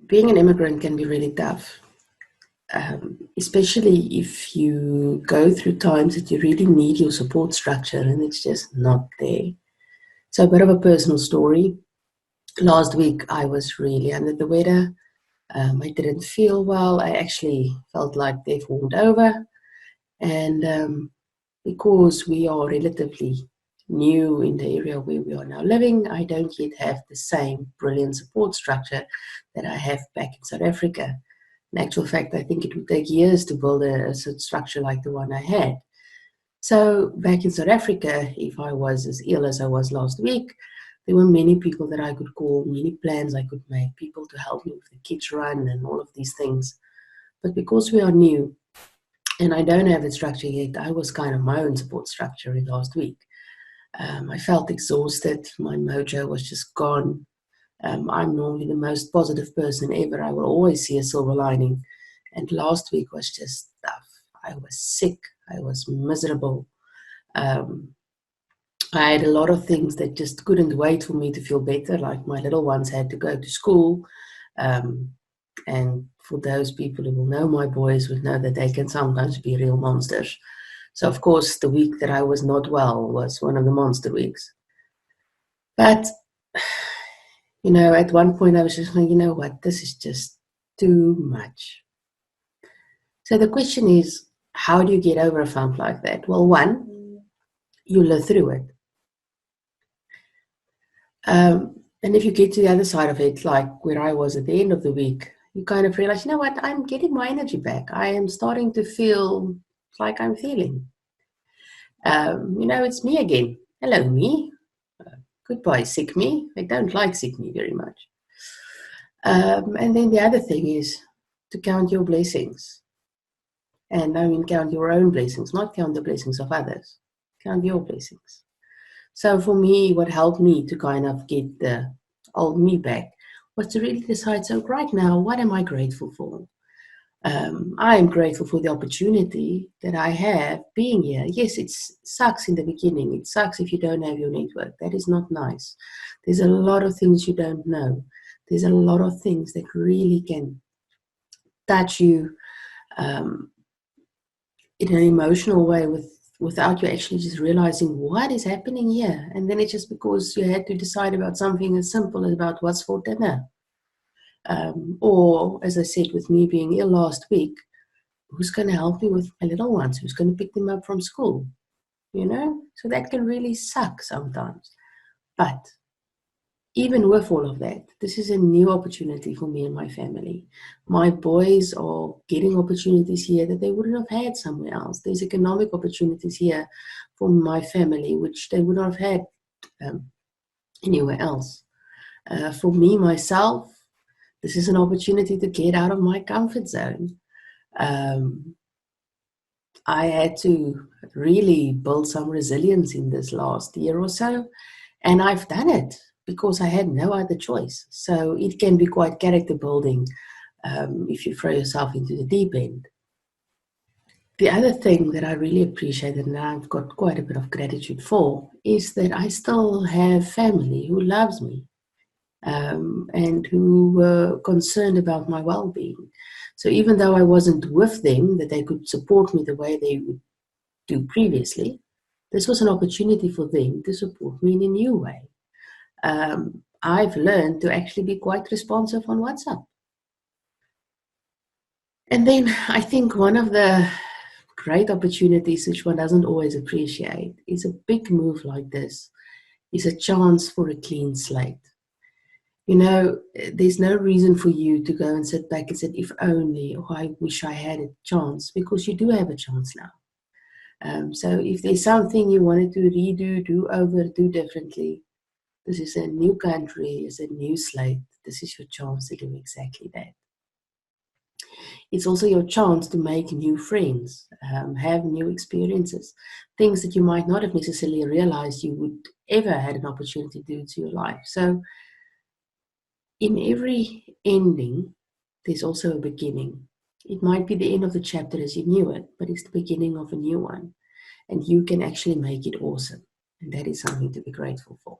Being an immigrant can be really tough, especially if you go through times that you really need your support structure and it's just not there. So, a bit of a personal story. Last week, I was really under the weather. I didn't feel well. I actually felt like they've warmed over. And because we are relatively new in the area where we are now living, I don't yet have the same brilliant support structure that I have back in South Africa. In actual fact, I think it would take years to build a structure like the one I had. So back in South Africa, if I was as ill as I was last week, there were many people that I could call, many plans I could make, people to help me with the kids run and all of these things. But because we are new and I don't have a structure yet, I was kind of my own support structure in last week. I felt exhausted. My mojo was just gone. I'm normally the most positive person ever. I will always see a silver lining. And last week was just tough. I was sick. I was miserable. Um, I had a lot of things that just couldn't wait for me to feel better. Like my little ones had to go to school. Um, and for those people who will know my boys would know that they can sometimes be real monsters. So, of course, the week that I was not well was one of the monster weeks. But, at one point I was just like, you know what, this is just too much. So the question is, how do you get over a funk like that? Well, one, you live through it. And if you get to the other side of it, like where I was at the end of the week, you kind of realize, you know what, I'm getting my energy back. I am starting to feel like I'm feeling. It's me again. Hello, me. Goodbye, sick me. I don't like sick me very much. And then the other thing is to count your blessings. And I mean, count your own blessings, not count the blessings of others. Count your blessings. So for me, what helped me to kind of get the old me back was to really decide, so right now, what am I grateful for? I am grateful for the opportunity that I have being here. Yes, it sucks in the beginning. It sucks if you don't have your network. That is not nice. There's a lot of things you don't know. There's a lot of things that really can touch you um, in an emotional way without you actually just realizing what is happening here. And then it's just because you had to decide about something as simple as about what's for dinner. Or, as I said, with me being ill last week, who's going to help me with my little ones? Who's going to pick them up from school? So that can really suck sometimes. But even with all of that, this is a new opportunity for me and my family. My boys are getting opportunities here that they wouldn't have had somewhere else. There's economic opportunities here for my family, which they would not have had anywhere else. For me, myself, this is an opportunity to get out of my comfort zone. I had to really build some resilience in this last year or so, and I've done it because I had no other choice. So it can be quite character building if you throw yourself into the deep end. The other thing that I really appreciate and I've got quite a bit of gratitude for is that I still have family who loves me and who were concerned about my well-being. So even though I wasn't with them, that they could support me the way they would do previously, this was an opportunity for them to support me in a new way. I've learned to actually be quite responsive on WhatsApp. And then I think one of the great opportunities which one doesn't always appreciate is a big move like this is a chance for a clean slate. There's no reason for you to go and sit back and say, if only, or I wish I had a chance, because you do have a chance now. So if there's something you wanted to redo, do over, do differently, this is a new country, it's a new slate. This is your chance to do exactly that. It's also your chance to make new friends, have new experiences, things that you might not have necessarily realized you would ever had an opportunity to do to your life. So in every ending, there's also a beginning. It might be the end of the chapter as you knew it, but it's the beginning of a new one. And you can actually make it awesome. And that is something to be grateful for.